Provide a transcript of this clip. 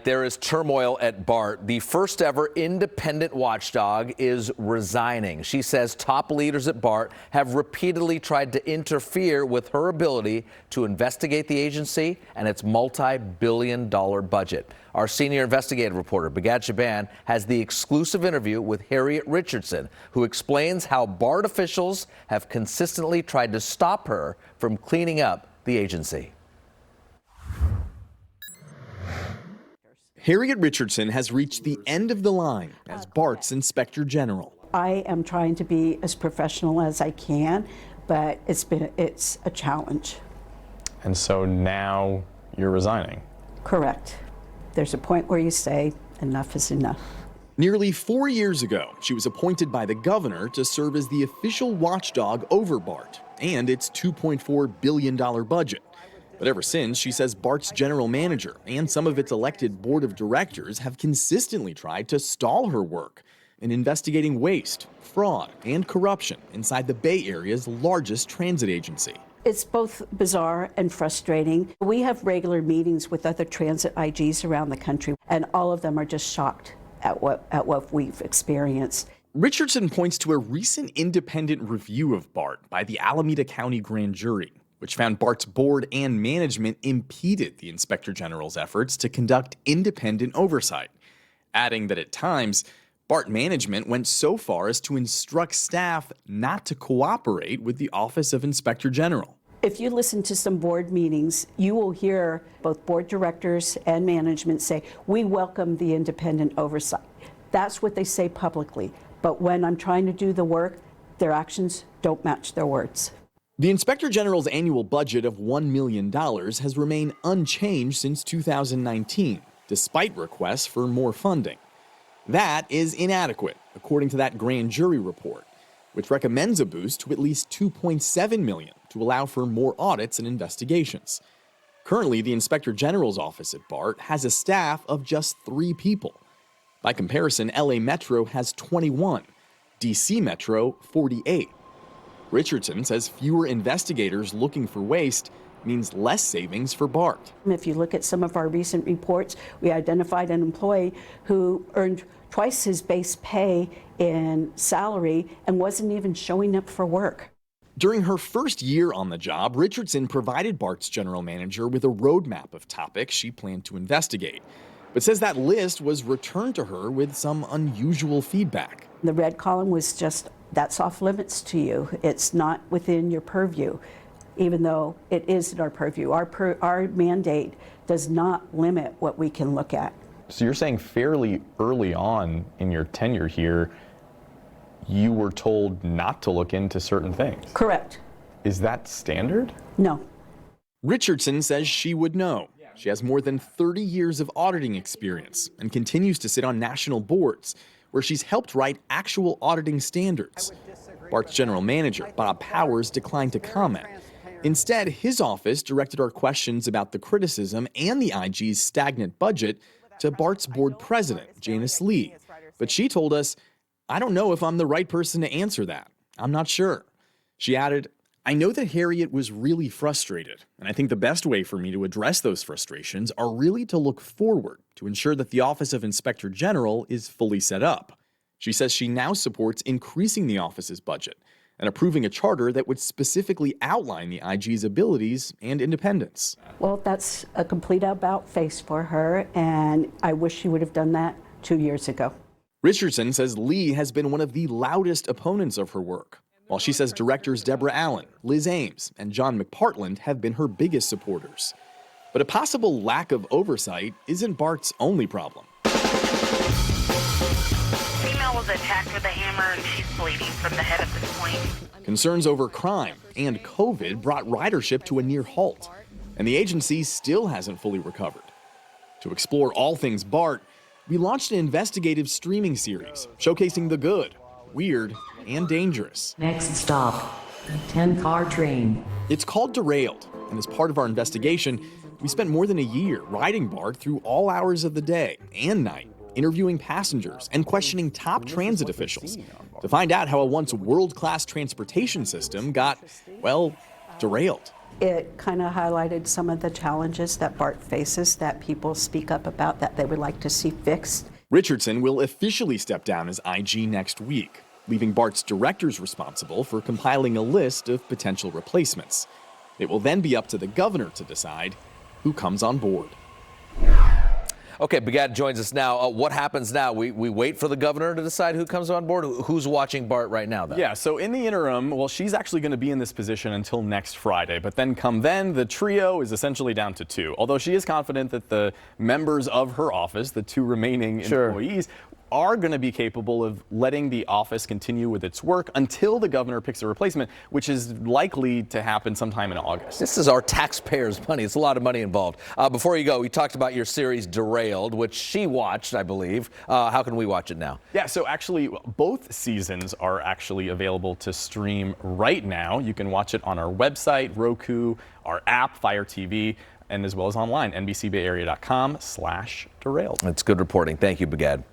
There is turmoil at BART. The first ever independent watchdog is resigning. She says top leaders at BART have repeatedly tried to interfere with her ability to investigate the agency and its multi-billion-dollar budget. Our senior investigative reporter, Bigad Shaban, has the exclusive interview with Harriet Richardson, who explains how BART officials have consistently tried to stop her from cleaning up the agency. Harriet Richardson has reached the end of the line as BART's Inspector General. I am trying to be as professional as I can, but it's a challenge. And so now you're resigning? Correct. There's a point where you say enough is enough. Nearly 4 years ago, she was appointed by the governor to serve as the official watchdog over BART and its $2.4 billion budget. But ever since, she says BART's general manager and some of its elected board of directors have consistently tried to stall her work in investigating waste, fraud, and corruption inside the Bay Area's largest transit agency. It's both bizarre and frustrating. We have regular meetings with other transit IGs around the country, and all of them are just shocked at what we've experienced. Richardson points to a recent independent review of BART by the Alameda County Grand Jury, which found BART's board and management impeded the Inspector General's efforts to conduct independent oversight, adding that at times, BART management went so far as to instruct staff not to cooperate with the Office of Inspector General. If you listen to some board meetings, you will hear both board directors and management say, we welcome the independent oversight. That's what they say publicly. But when I'm trying to do the work, their actions don't match their words. The Inspector General's annual budget of $1 million has remained unchanged since 2019, despite requests for more funding. That is inadequate, according to that grand jury report, which recommends a boost to at least $2.7 million to allow for more audits and investigations. Currently, the Inspector General's office at BART has a staff of just 3 people. By comparison, LA Metro has 21, DC Metro 48. Richardson says fewer investigators looking for waste means less savings for BART. If you look at some of our recent reports, we identified an employee who earned twice his base pay in salary and wasn't even showing up for work. During her first year on the job, Richardson provided BART's general manager with a roadmap of topics she planned to investigate, but says that list was returned to her with some unusual feedback. The red column was just, that's off limits to you. It's not within your purview, even though it is in our purview. Our mandate does not limit what we can look at. So you're saying fairly early on in your tenure here, you were told not to look into certain things? Correct. Is that standard? No. Richardson says she would know. She has more than 30 years of auditing experience and continues to sit on national boards where she's helped write actual auditing standards. BART's general manager, Bob Powers, declined to comment. Instead, his office directed our questions about the criticism and the IG's stagnant budget to BART's board president, Janice Lee. But she told us, I don't know if I'm the right person to answer that. I'm not sure. She added, I know that Harriet was really frustrated, and I think the best way for me to address those frustrations are really to look forward to ensure that the Office of Inspector General is fully set up. She says she now supports increasing the office's budget and approving a charter that would specifically outline the IG's abilities and independence. Well, that's a complete about-face for her, and I wish she would have done that 2 years ago. Richardson says Lee has been one of the loudest opponents of her work, while she says directors Deborah Allen, Liz Ames, and John McPartland have been her biggest supporters. But a possible lack of oversight isn't BART's only problem. Female was attacked with a hammer and she's bleeding from the head at this point. Concerns over crime and COVID brought ridership to a near halt, and the agency still hasn't fully recovered. To explore all things BART, we launched an investigative streaming series showcasing the good, weird, and dangerous. Next stop, 10-car train. It's called Derailed, and as part of our investigation, we spent more than a year riding BART through all hours of the day and night, interviewing passengers and questioning top transit officials to find out how a once world-class transportation system got, well, derailed. It kind of highlighted some of the challenges that BART faces that people speak up about that they would like to see fixed. Richardson will officially step down as IG next week, leaving BART's directors responsible for compiling a list of potential replacements. It will then be up to the governor to decide who comes on board. Okay, Bigad joins us now. What happens now? We wait for the governor to decide who comes on board? Who's watching BART right now, then? Yeah, so in the interim, well, she's actually going to be in this position until next Friday. But then the trio is essentially down to two. Although she is confident that the members of her office, the two remaining employees, are going to be capable of letting the office continue with its work until the governor picks a replacement, which is likely to happen sometime in August. This is our taxpayers' money. It's a lot of money involved. Before you go, we talked about your series Derailed, which she watched, I believe. How can we watch it now? Yeah, so actually both seasons are actually available to stream right now. You can watch it on our website, Roku, our app, Fire TV, and as well as online, NBCBayArea.com/derailed. That's good reporting. Thank you, Bigad.